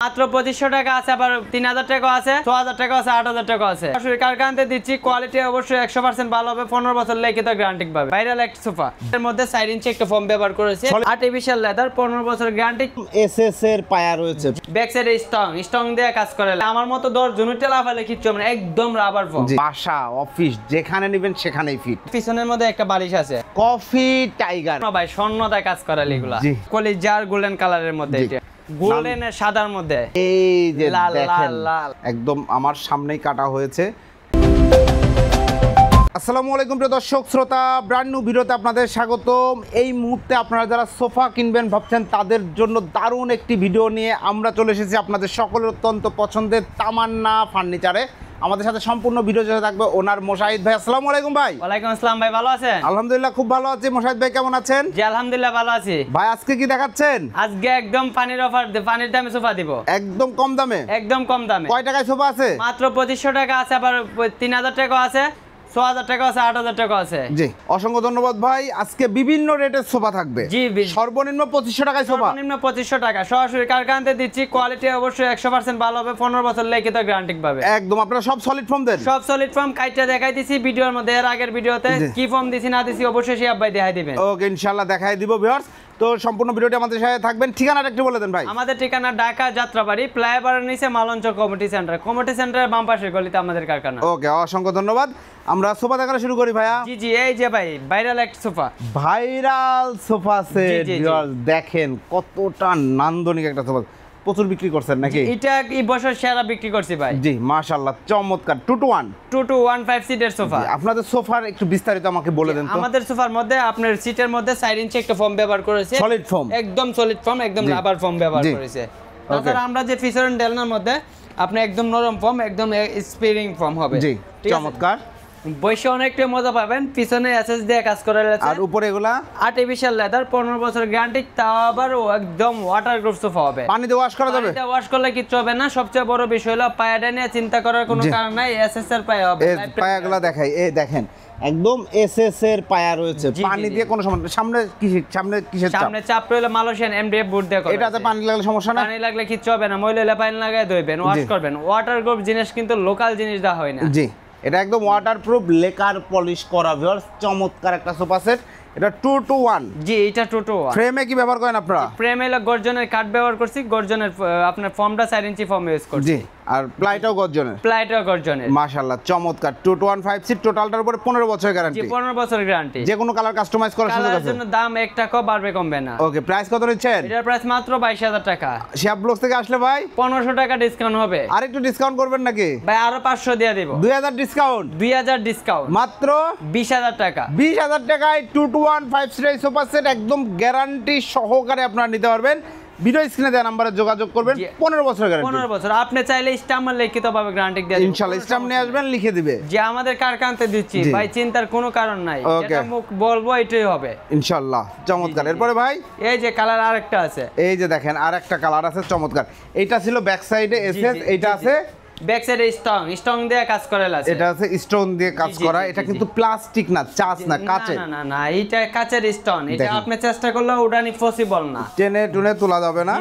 মাত্র 2500 টাকা আছে, আবার 3000 টাকা আছে, 6000 টাকা আছে, 8000 টাকা আছে। সরাসরি কারখানাতে দিচ্ছি, কোয়ালিটি অবশ্যই 100% ভালো হবে। 15 বছর লিখিত গ্যারান্টি পাবে। ভাইরাল একটা সোফা, এর মধ্যে 4 ইঞ্চি একটা ফোম ব্যবহার করেছে, আর্টিফিশিয়াল লেদার, 15 বছর গ্যারান্টি। এসএস এর পায়া রয়েছে, ব্যাক সাইডে স্টং দিয়ে কাজ করে। আমার মতো 10 জনের লাফালে কিচ্ছু হবে না, একদম রাবার ফোম। বাসা অফিস যেখানে নেবেন সেখানেই ফিট। পিছনের মধ্যে একটা বালিশ আছে, কফি টাইগার ভাই স্বর্ণদায় কাজ করা এগুলা। কলিজার গোল্ডেন কালারের মধ্যে, এটা গোল্ডেন এর সাদার মধ্যে, এই যে লাল দেখেন লাল একদম আমার সামনেই কাটা হয়েছে। আসসালামু আলাইকুম প্রিয় দর্শক শ্রোতা, ব্র্যান্ড নিউ ভিডিওতে আপনাদের স্বাগতম। এই মুহূর্তে আপনারা যারা সোফা কিনবেন ভাবছেন তাদের জন্য দারুণ একটি ভিডিও নিয়ে আমরা চলে এসেছি আপনাদের সকলের অত্যন্ত পছন্দের তামান্না ফার্নিচারে। আমাদের সাথে সম্পূর্ণ ভিডিও জুড়ে থাকবে ওনার মোশাহিদ ভাই। আসসালামু আলাইকুম ভাই। ওয়ালাইকুম আসসালাম ভাই, ভালো আছেন? আলহামদুলিল্লাহ খুব ভালো আছি। মোশাহিদ ভাই কেমন আছেন? জি আলহামদুলিল্লাহ ভালো আছি ভাই। আজকে কি দেখাচ্ছেন? আজকে একদম পানির অফার, পানির দামে সোফা দিব, একদম কম দামে। একদম কম দামে। কয় টাকায় সোফা আছে? মাত্র 2500 টাকা আছে, আবার 3000 টাকা আছে, 6000 টাকা আছে, 8000 টাকা আছে। জি অসংখ্য ধন্যবাদ ভাই। আজকে বিভিন্ন রেটের সোফা থাকবে। জি সর্বনিম্ন 2500 টাকায় সোফা। সর্বনিম্ন 2500 টাকা, সরাসরি কারখানাতে দিচ্ছি, কোয়ালিটি অবশ্যই 100% ভালো হবে। 15 বছর লিখিত গ্যারান্টি পাবে। একদম আপনারা সব সলিড ফর্ম দেন? সব সলিড ফর্ম কাইটা দেখাই দিছি ভিডিওর মধ্যে, এর আগের ভিডিওতে কি ফর্ম দিছি না দিছি অবশ্যই সেই আব্বাই দেখাই দিবেন। ওকে ইনশাআল্লাহ দেখাই দিব ভিউয়ার্স। তো সম্পূর্ণ ভিডিওটি আমাদের সাথে থাকবেন। ঠিকানাটা একটু বলে দেন ভাই। আমাদের ঠিকানা ঢাকা যাত্রাবাড়ি, ফ্লাইওভারের নিচে মালঞ্চ কমিটি সেন্টার, কমিটি সেন্টারের বাম পাশের গলিতে আমাদের কারখানা। ওকে অসংখ্য ধন্যবাদ। আমরা সোফা দেখানো শুরু করি ভাইয়া। জি জি, এই যে ভাই ভাইরাল একটা সোফা, ভাইরাল সোফা সেট জি, জি। ভিউয়ার্স দেখেন কতটা নান্দনিক একটা সোফা। প্রচুর বিক্রি করছেন নাকি? এটা এই বছর সেরা বিক্রি করছি ভাই। জি মাশাআল্লাহ চমৎকার। 2 to 1 2215 সিটের সোফা। আপনাদের সোফার একটু বিস্তারিত আমাকে বলে দেন তো। আমাদের সোফার মধ্যে আপনার সিটের মধ্যে 4 ইঞ্চি একটা ফোম ব্যবহার করেছে, সলিড ফোম, একদম সলিড ফোম, একদম রাবার ফোম ব্যবহার করেছে। তাছাড়া আমরা যে ফিচার ডেলনার মধ্যে আপনি একদম নরম ফোম, একদম স্প্রিং ফোম হবে। জি চমৎকার। বৈশে অনেকটা মজা পাবেন। পিছনে এসএস দিয়ে কাজ করা আছে, আর উপরে এগুলা আর্টিফিশিয়াল লেদার, 15 বছর গ্যারান্টি, তাও আবার একদম ওয়াটারপ্রুফ সোফা হবে। পানিতে ওয়াশ করা যাবে? পানিতে ওয়াশ করলে কিচ্ছু হবে না। সবচেয়ে বড় বিষয় হলো পায়াটা নিয়ে চিন্তা করার কোনো কারণ নাই, এসএস এর পায়া হবে। এই পায়াগুলো দেখাই, এই দেখেন একদম এসএস এর পায়া রয়েছে। পানি দিয়ে কোনো সমস্যা? সামনে কিসের চাপ? সামনে চাপ রইলে মালয়েশিয়ান এমডিএফ বোর্ড দিয়ে করা। এটাতে পানি লাগলে সমস্যা না? পানি লাগলে কিচ্ছু হবে না, ময়লা হলে পানি লাগায় ধুইবেন, ওয়াশ করবেন। ওয়াটারপ্রুফ জিনিস কিন্তু লোকাল জিনিস দেওয়া হয় না। জি এটা একদম ওয়াটারপ্রুফ, লেকার পলিশ করা ভিউয়ার্স। চমৎকার একটা সোফা সেট। এটা 2 to 1। জি এটা 2 to 1। ফ্রেমে কি ব্যবহার করেন আপনারা? ফ্রেমে হলো গর্জনের কাঠ ব্যবহার করছি, গর্জনের আপনার ফর্মটা 4 ইঞ্চি ফর্ম ইউজ করছি। জি আর প্লাইটাও গর্জনের? প্লাইটাও গর্জনের। মাশাআল্লাহ চমৎকার। 2 to 1 5 সিট, টোটালটার উপরে 15 বছরের গ্যারান্টি। জি 15 বছরের গ্যারান্টি। যে কোনো কালার কাস্টমাইজ করার সুযোগ কালারের আছে? জন্য দাম 1 টাকা বাড়বে কমবে না। ওকে প্রাইস কত নিচ্ছেন? এটার প্রাইস মাত্র 22000 টাকা। শিয়াব ব্লগস থেকে আসলে ভাই 1500 টাকা ডিসকাউন্ট হবে। আর একটু ডিসকাউন্ট করবেন নাকি ভাই? আরো 500 দিয়ে দেব। 2000 ডিসকাউন্ট? 2000 ডিসকাউন্ট, মাত্র 20000 টাকা। 20000 টাকায় 2 to 1 5 সিট সোফা সেট একদম গ্যারান্টি সহকারে আপনারা নিতে পারবেন। ভিডিও স্ক্রিনে দেওয়া নম্বরে যোগাযোগ করবেন। 15 বছরের গ্যারান্টি। 15 বছর। আপনি চাইলে স্ট্যাম্প লিখিত ভাবে গ্যারান্টি দিয়ে দিবেন ইনশাআল্লাহ। স্ট্যাম্প নিয়ে আসবেন, লিখে দিবে যে আমাদের কারখানাতে দিচ্ছি ভাই, চিন্তার কোনো কারণ নাই। যেটা মুখ বলবো এটাই হবে ইনশাআল্লাহ। চমৎকার। এরপরে ভাই এই যে কালার আরেকটা আছে, এই যে দেখেন আরেকটা কালার আছে চমৎকার। এইটা ছিল ব্যাক সাইডে এসএস, এইটা আছে ব্যাক সাইডে স্টং দিয়ে কাজ করা আছে। এটা আছে স্টোন দিয়ে কাজ করা। এটা কিন্তু প্লাস্টিক না, চাচ না, কাচের। না না না, এটা কাচের স্টোন। এটা আপনি চেষ্টা করলে উড়ানি পসিবল না, টেনে টুনে তোলা যাবে না।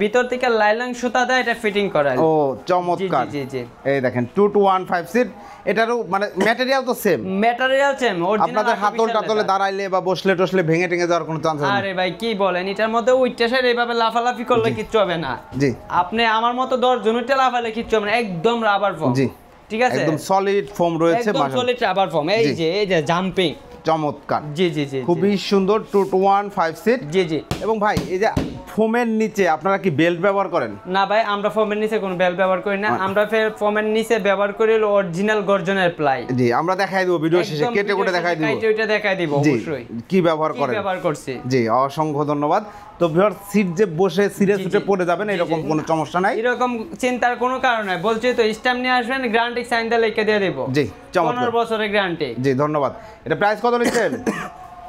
ভিতর থেকে লাইলন সুতা দিয়ে এটা ফিটিং করা। ও চমৎকার। জি জি। এই দেখেন 2 to 1 5 সিট। এটারও মানে ম্যাটেরিয়াল তো সেম? Material same. আপনাদের হাতল টাতলে দাঁড়াইলে বা বসলে টসলে ভেঙে টেঙে যাওয়ার কোনো চান্স নেই? আরে ভাই কি বলেন, এটার মধ্যে উইটটা সাইড এইভাবে লাফালাফি করলে কিচ্ছু হবে না। জি আপনি আমার মতো 10 জনের লাফালে কিচ্ছু হবে না, একদম রাবার ফোম। জি ঠিক আছে, একদম সলিড ফোম রয়েছে। একদম সলিড রাবার ফোম। এই যে জাম্পিং। চমৎকার। জি জি জি, খুবই সুন্দর। 2 to 1 5 সিট। জি জি। এবং ভাই এই যে ফোমের নিচে আপনারা কি বেল্ট ব্যবহার করেন? না ভাই, আমরা ফোমের নিচে কোনো বেল্ট ব্যবহার করি না। আমরা ফোমের নিচে ব্যবহার করি অরিজিনাল গর্জনের প্লাই। জি আমরা দেখাই দেব ভিডিও শেষে, কেটে কোটে দেখাই দেব। ওইটা দেখাই দিব অবশ্যই কি ব্যবহার করেন, কি ব্যবহার করছি। জি অসংখ্য ধন্যবাদ। তো ভিউয়ার সিট যে বসে সিরিয়াস উঠে পড়ে যাবেন এরকম কোনো সমস্যা নাই? এরকম চিন্তার কোনো কারণ নাই। বলছি তো স্ট্যাম্প নিয়ে আসবেন, গ্যারান্টি সাইন দিয়ে লিখে দিয়ে দেব। জি চমৎকার। 15 বছরের গ্যারান্টি। জি ধন্যবাদ। এটা প্রাইস কত নিচ্ছেন?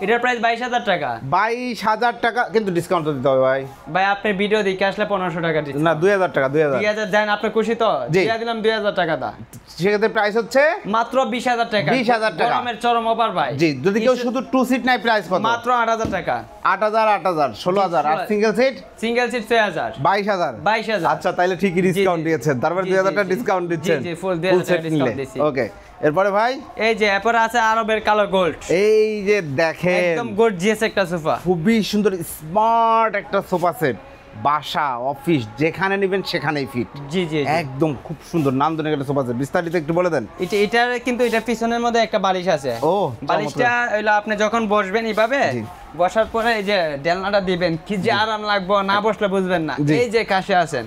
এটার প্রাইস 22,000 টাকা। 22,000 টাকা, কিন্তু ডিসকাউন্ট তো দিতে হবে ভাই। ভাই আপনি ভিডিও দেখে আসলে 1500 টাকা দিচ্ছি। না 2000 টাকা, 2000 দেন, আপনি খুশি তো? দিয়ে দিলাম 2000 টাকা দা। সেক্ষেত্রে প্রাইস হচ্ছে মাত্র 20,000 টাকা। 20,000 টাকা। গরমের চরম অফার ভাই। জি, যদি কেউ শুধু 2 সিট নাই প্রাইস কত? মাত্র 8,000 টাকা। 8,000, 8,000, 16,000। আর সিঙ্গেল সিট? Single seat 6000। 22,000। 22,000। আচ্ছা, তাইলে ঠিকই ডিসকাউন্ট দিয়েছেন। তারপর 2000 টাকা ডিসকাউন্ট দিচ্ছেন। জি, ফুল 2000 টাকা ডিসকাউন্ট দিছি। ওকে, এরপরে ভাই এই যে এরপর আছে আরবের কালো গোল্ড। এই যে দেখেন, একদম গর্জিয়াস একটা সোফা। খুবই সুন্দর স্মার্ট একটা সোফা সেট। বাসা, অফিস যেখানে নেবেন সেখানেই ফিট। জি জি। একদম খুব সুন্দর নান্দনিক একটা সোফা সেট। বিস্তারিত একটু বলে দেন। এটার কিন্তু এটা পিছনের মধ্যে একটা বালিশ আছে। ও, বালিশটা হইলো আপনি যখন বসবেন এইভাবে, বসার পরে এই যে ডেলনাটা দিবেন, কি যে আরাম লাগবে, না বসলে বুঝবেন না। এই যে কাছে আছেন,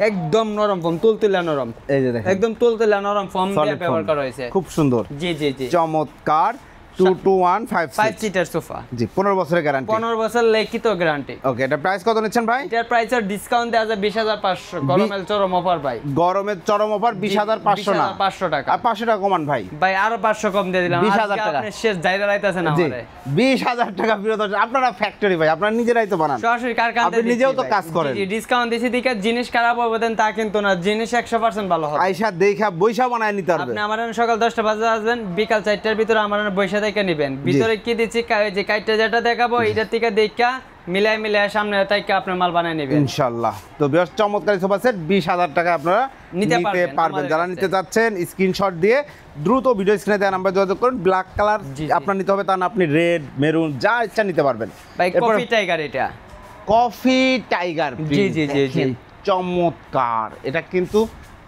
একদম নরম ফোম, তুলতুলা নরম। এই যে দেখেন, একদম তুলতুলা নরম ফোম দিয়ে ব্যবহার করা হয়েছে। খুব সুন্দর। জি জি জি। চমৎকার। 22156 সিটার সোফা। জি, 15 বছরের গ্যারান্টি। 15 বছর লিখিত গ্যারান্টি। ওকে, এটা প্রাইস কত নিচ্ছেন ভাই? এটার প্রাইসের ডিসকাউন্ট দেওয়া যায় 20,500। গরমের চরম অফার ভাই। গরমের চরম অফার 20,500 না, 500 টাকা। আর 500 টাকা কমান ভাই। ভাই আরো 500 কম দিয়ে দিলাম। 20,000 টাকা। আপনি শেষ জায়গা লাইতেছেন আমারে। 20,000 টাকা বিরত। আপনারা ফ্যাক্টরি ভাই, আপনারা নিজেরাই তো বানান, সরাসরি কারখানা। আপনি নিজেও তো কাজ করেন। জি, ডিসকাউন্ট দিছি দিকে জিনিস খারাপ হবে দেন তা কিন্তু না, জিনিস 100% ভালো হবে। আয়শা দেখা বইসা বানায় নিতে পারবে। আপনি আমার সকাল 10টা বাজে আসবেন, বিকাল 4টার ভিতরে আমার বইসা থেকে নেবেন। ভিতরে কি দিচ্ছি, যে কাইটটা যেটা দেখাবো এটা থেকে দেখা মিলাই সামনে তাইকে আপনার মাল বানায় নেবেন ইনশাআল্লাহ। তো বেশ চমৎকার সোফা সেট 20,000 টাকা আপনারা নিতে পারবেন। যারা নিতে চাচ্ছেন স্ক্রিনশট দিয়ে দ্রুত ভিডিও স্ক্রিনে দেওয়া নাম্বার যোগাযোগ করুন। ব্ল্যাক কালার আপনার নিতে হবে, তা না আপনি রেড, মেরুন যা ইচ্ছা নিতে পারবেন। ভাই কফি টাইগার, এটা কফি টাইগার। জি জি জি জি, চমৎকার। এটা কিন্তু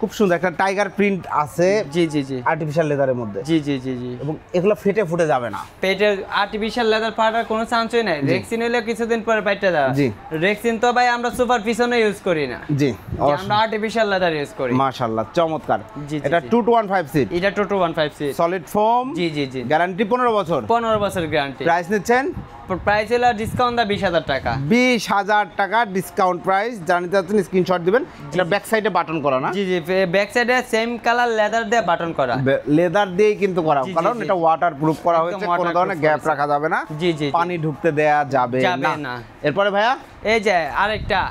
খুব সুন্দর একটা টাইগার প্রিন্ট আছে। জি জি জি, আর্টিফিশিয়াল লেদারের মধ্যে। জি জি জি জি, এবং এগুলো ফেটে ফুটে যাবে না। পেটে আর্টিফিশিয়াল লেদার ফাটার কোনো চান্সই নাই। রেক্সিন হইলে কিছুদিন পরে পাইতে যাবে। জি, রেক্সিন তো ভাই আমরা সুপার পিছনে ইউজ করি না। জি, আমরা আর্টিফিশিয়াল লেদার ইউজ করি। মাশাআল্লাহ, চমৎকার। জি, এটা 2215 সিট। এটা 2215 সিট সলিড ফোম। জি জি জি, গ্যারান্টি 15 বছর। 15 বছর গ্যারান্টি। প্রাইস নিচ্ছেন? প্রাইস হলো ডিসকাউন্ট দা 20,000 টাকা। 20,000 টাকা ডিসকাউন্ট প্রাইস। জানি যাচ্ছেন স্ক্রিনশট দিবেন। এটা ব্যাক সাইডে বাটন করা না? জি জি, ব্যাক সাইডে সেম কালার লেদার দিয়ে বাটন করা। লেদার দিয়েই কিন্তু করা, কারণ এটা ওয়াটার প্রুফ করা হয়েছে, কোনো ধরনের গ্যাপ রাখা যাবে না। জি জি, পানি ঢুকতে দেয়া যাবে না। এরপরে ভাইয়া এই যে আরেকটা,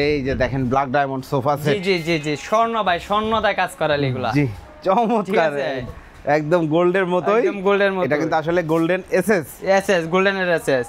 এই যে দেখেন ব্ল্যাক ডায়মন্ড সোফা সেট। জি জি জি জি, স্বর্ণ ভাই, স্বর্ণদা কাজ করা এগুলা। জি, চমৎকার, একদম গোল্ডের মতোই। একদম গোল্ডের মতো। এটা কিন্তু আসলে গোল্ডেন এসএস। এসএস, গোল্ডেনের এসএস।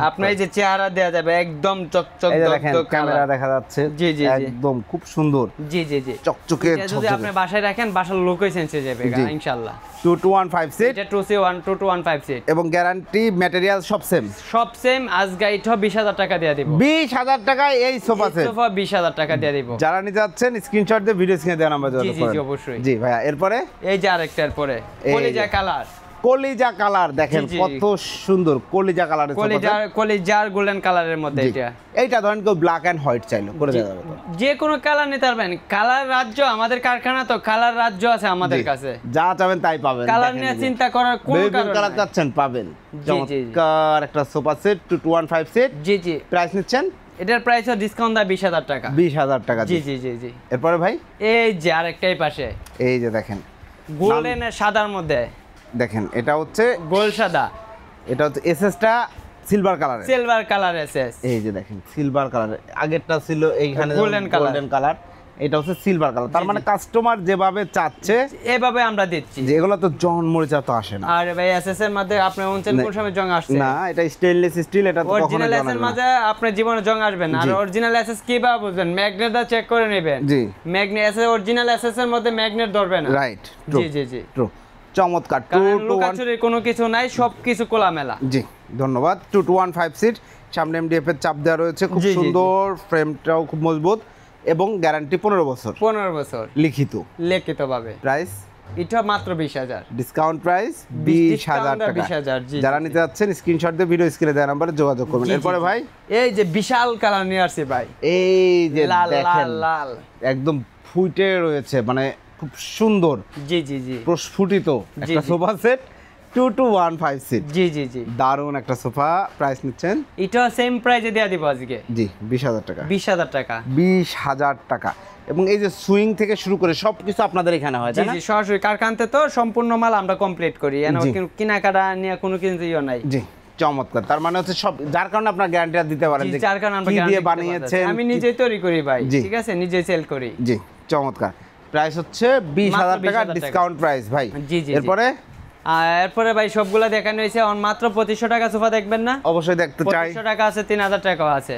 আপনি এই যে চেহারা দেয়া যাবে একদম চকচক দকদক, ক্যামেরা দেখা যাচ্ছে। জি জি, একদম খুব সুন্দর। জি জি জি, চকচকে। যদি আপনি বাসায় রাখেন, বাসার লোকই চেঞ্জ হয়ে যাবে ইনশাআল্লাহ। 2215 সিট। এটা 2215 সিট এবং গ্যারান্টি ম্যাটেরিয়াল সব সেম। সব সেম। আজকে এটা 20,000 টাকা দিয়ে দিব। 20,000 টাকায় এই সোফা সেট। সোফা 20,000 টাকা দিয়ে দিব। যারা নিতে যাচ্ছেন স্ক্রিনশট দিয়ে ভিডিও স্ক্রিনে দেওয়া নাম্বার যোগাযোগ করুন। জি জি, অবশ্যই। জি ভাইয়া, এরপরে এই যে আরেকটার পরে কলিজা কালার। কলিজা কালার দেখেন কত সুন্দর। কলিজা কালারের কলিজার গোল্ডেন কালারের মধ্যে এটা। এইটা ধরেন কেউ ব্ল্যাক এন্ড হোয়াইট চাইলো করে দেওয়া যাবে। যে কোনো কালার নিতে পারবেন। কালার রাজ্য আমাদের কারখানা, তো কালার রাজ্য আছে আমাদের কাছে। যা চাবেন তাই পাবেন। কালার নিয়ে চিন্তা করার কোনো কারণ নাই। কালার চাচ্ছেন পাবেন। চমৎকার একটা সোফা সেট 2215 সিট। জি জি, প্রাইস নিচ্ছেন? এটার প্রাইস ডিসকাউন্ট দা 20,000 টাকা। 20,000 টাকা। জি জি জি জি। এরপরে ভাই এই যে আরেকটাই পাশে, এই যে দেখেন গোল্ডেন এর সাদার মধ্যে। দেখেন এটা হচ্ছে গোল্ড সাদা। এটা হচ্ছে এসএসটা silver colour. Silver colour SS. এই যে দেখেন সিলভার কালার। আগেরটা ছিল এইখানে গোল্ডেন কালার। এটা হচ্ছে সিলভার কালার। তার মানে কাস্টমার যেভাবে চাচ্ছে এভাবে আমরা দিচ্ছি। যেগুলো তো জন মরিচা তো আসে না। আরে ভাই এসএস এর মধ্যে আপনি ওনচেন কোন সময় জং আসছে না? এটা স্টেইনলেস স্টিল, এটা তো কখনো অরিজিনাল এসএস এর মধ্যে আপনার জীবনে জং আসবে না। আর অরিজিনাল এসএস কিভাবে বুঝবেন? ম্যাগনেটটা চেক করে নেবেন। জি, ম্যাগনেট এসএস, অরিজিনাল এসএস এর মধ্যে ম্যাগনেট ধরবে না। রাইট। জি জি জি, ট্রু। চমৎকার। লুকাচুরির কোনো কিছু নাই, সবকিছু খোলামেলা। জি, ধন্যবাদ। 2215 সিট। সামনে এমডিএফ এর চাপ দেওয়া রয়েছে, খুব সুন্দর। ফ্রেমটাও খুব মজবুত এবং গ্যারান্টি 15 বছর। 15 বছর লিখিত ভাবে। প্রাইস এটা মাত্র 20,000। ডিসকাউন্ট প্রাইস 20,000 টাকা। 20,000। জি, যারা নিতে যাচ্ছেন স্ক্রিনশট দিয়ে ভিডিও স্ক্রিনে দেওয়া নম্বরে যোগাযোগ করবেন। এরপরে ভাই এই যে বিশাল কালার নিয়ে আসছে ভাই। এই যে দেখেন লাল একদম ফুটে রয়েছে, মানে খুব সুন্দর। জি জি জি, প্রস্ফুটিত একটা সোফা সেট 2215 সিট। জি জি জি, দারুণ একটা সোফা। প্রাইস নিচ্ছেন? এটা সেম প্রাইসে দেয়া দিব আজকে। জি, 20,000 টাকা। 20,000 টাকা। 20,000 টাকা। এবং এই যে সুইং থেকে শুরু করে সবকিছু আপনাদের এখানে হয়, তাই না? জি জি, সরাসরি কারখানাতে তো সম্পূর্ণ মাল আমরা কমপ্লিট করি। কেনাকাটা নিয়ে কোনো কিছু নাই। জি, চমৎকার, তার মানে হচ্ছে সব, যার কারণে আপনার গ্যারান্টিটা দিতে পারেন যে যার কারণে আমরা কি দিয়ে guarantee দিতে বানিয়েছেন। পারতেছি। আমি নিজেই তৈরি করি ভাই, জি। ঠিক আছে, নিজেই সেল করি। জি চমৎকার। প্রাইস হচ্ছে 20,000 টাকা 20,000 ডিসকাউন্ট প্রাইস ভাই। জি, জি, এরপরে আর এরপরে ভাই সবগুলা দেখানো হয়েছে মাত্র 2500 টাকা সোফা দেখবেন না? অবশ্যই দেখতে চাই। 2500 টাকা আছে, 3000 টাকাও আছে।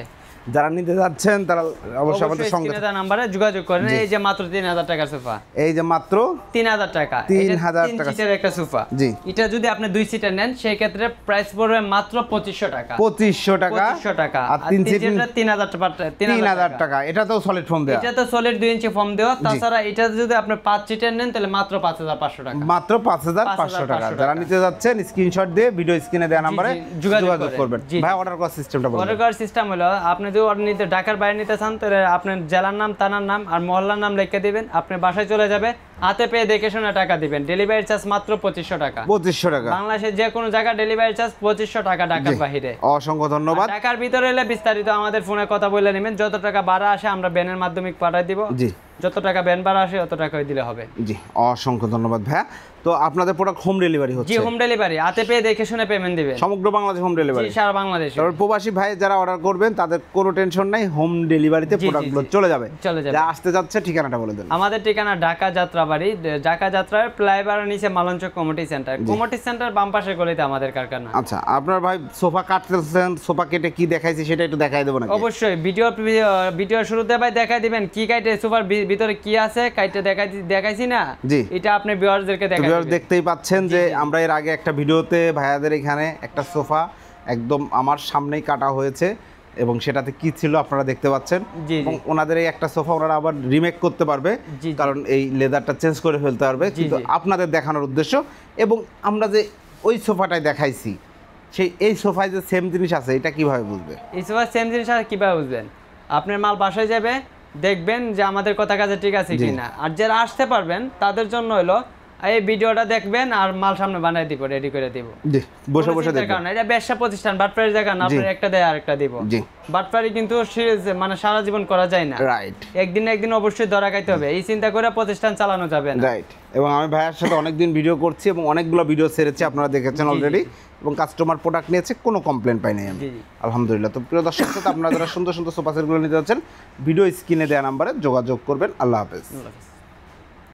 যারা নিতে যাচ্ছেন তারা অবশ্যই আমাদের সঙ্গে স্ক্রিনে দেওয়া নাম্বারে যোগাযোগ করেন। এই যে মাত্র 3000 টাকার সোফা, এই যে মাত্র 3000 টাকা, 3000 তিন টাকা সিটের একটা সোফা। জি। এটা যদি আপনি 2 সিটার নেন সেই ক্ষেত্রে প্রাইস পড়বে মাত্র 2500 টাকা। 2500 টাকা 2500 টাকা। আর আর 3 তিন সিট সিটার 3000 টাকা। এটা তো সলিড ফোম দেয়া, এটা তো সলিড 2 ইঞ্চি ফর্ম দেওয়া। তাছাড়া এটা যদি আপনি 5 সিটার নেন তাহলে মাত্র 5500 টাকা। মাত্র 5500 টাকা। 5500 যারা নিতে যাচ্ছেন স্ক্রিনশট দিয়ে ভিডিও স্ক্রিনে দেওয়া নম্বরে যোগাযোগ করবেন। জি। ভাই অর্ডার করার সিস্টেমটা বলুন। অর্ডার করার সিস্টেম হলো আপনি যদি অর্ডার নিতে ঢাকার বাইরে নিতে চান তাহলে আপনার জেলার নাম, থানার নাম আর মহল্লার নাম লিখে দিবেন, আপনি বাসায় চলে যাবে, হাতে পেয়ে দেখে শুনে টাকা দিবেন। ডেলিভারি চার্জ মাত্র 2500 টাকা। 2500 টাকা। বাংলাদেশের যে কোনো জায়গা ডেলিভারি চার্জ 2500 টাকা ঢাকার বাইরে। অসংখ্য ধন্যবাদ। ঢাকার ভিতরে এলে বিস্তারিত আমাদের ফোনে কথা বলে নেবেন। যত টাকা ভাড়া আসে আমরা ব্যানের মাধ্যমে পাঠিয়ে দিব। জি। যত টাকা ব্যান ভাড়া আসে তত টাকাই দিলে হবে। জি অসংখ্য ধন্যবাদ ভাইয়া। তো আপনাদের প্রোডাক্ট হোম ডেলিভারি জি, হচ্ছে? হোম ডেলিভারি, হাতে পেয়ে দেখে শুনে পেমেন্ট দিবেন। সমগ্র বাংলাদেশ হোম ডেলিভারি? জি, সারা বাংলাদেশে। তারপর প্রবাসী ভাই যারা অর্ডার করবেন তাদের কোনো টেনশন নাই, হোম ডেলিভারিতে জি, জি, প্রোডাক্টগুলো জি। চলে যাবে। চলে যাবে। যা আসতে যাচ্ছে ঠিকানাটা বলে দেন। আমাদের ঠিকানা ঢাকা যাত্রাবাড়ি, ঢাকা যাত্রার ফ্লাইওভারের নিচে মালঞ্চ কমিটি সেন্টার। কমিটি সেন্টার বাম পাশে গলিতে আমাদের কারখানা। আচ্ছা, আপনার ভাই সোফা কাটতেছেন, সোফা কেটে কি দেখাইছি সেটা একটু দেখাই দেবো নাকি? অবশ্যই ভিডিও শুরুতে ভাই দেখাই দিবেন কি কাইটে সোফার ভিতরে কি আছে, কাইটে দেখাইছি না? জি। এটা আপনি ভিউয়ারদেরকে দেখাই ভিউয়ার দিবেন। দেখতেই পাচ্ছেন যে আমরা এর আগে একটা ভিডিওতে ভাইয়াদের এখানে একটা সোফা একদম আমার সামনেই কাটা হয়েছে এবং সেটাতে কি ছিল আপনারা দেখতে পাচ্ছেন। জি, এবং ওনাদের এই একটা সোফা ওনারা আবার রিমেক করতে পারবে, জি, জি। কারণ এই লেদারটা চেঞ্জ করে ফেলতে পারবে। জি, কিন্তু জি। আপনাদের দেখানোর উদ্দেশ্য, এবং আমরা যে ওই সোফাটাই দেখাইছি সেই এই সোফায় যে সেম জিনিস আছে এটা কিভাবে বুঝবে? এই সোফার সেম জিনিস আর কিভাবে বুঝবেন? আপনার মাল বাসায় যাবে, দেখবেন যে আমাদের কথা কাজে ঠিক আছে জি। কিনা। আর যারা আসতে পারবেন তাদের জন্য হলো এই ভিডিওটা দেখবেন আর মাল সামনে বানাই দিব, রেডি করে দিব। জি, বসে কোনো বসে চিন্তার দেখবেন। কারণ না, এটা ব্যবসা প্রতিষ্ঠান, বাটপাড়ির জায়গা না, জি। আপনার একটা দেয় আর একটা দিব। জি। বাটপাড়ি কিন্তু মানে সারা জীবন করা যায় না, রাইট একদিন না একদিন অবশ্যই ধরা খাইতে হবে। এই চিন্তা করে প্রতিষ্ঠান চালানো যাবে না। রাইট। এবং আমি ভাইয়ার সাথে অনেকদিন ভিডিও করছি এবং অনেকগুলো ভিডিও ছেড়েছি, আপনারা দেখেছেন জি, অলরেডি। জি। এবং কাস্টমার প্রোডাক্ট নিয়েছে, কোনো কমপ্লেন পাইনি আমি, জি, জি। আলহামদুলিল্লাহ। তো প্রিয় দর্শক শ্রোতা, আপনারা যারা সুন্দর সুন্দর সোফা সেটগুলো নিতে যাচ্ছেন ভিডিও স্ক্রিনে দেওয়া নাম্বারে যোগাযোগ করবেন। আল্লাহ হাফেজ। আল্লাহ হাফেজ।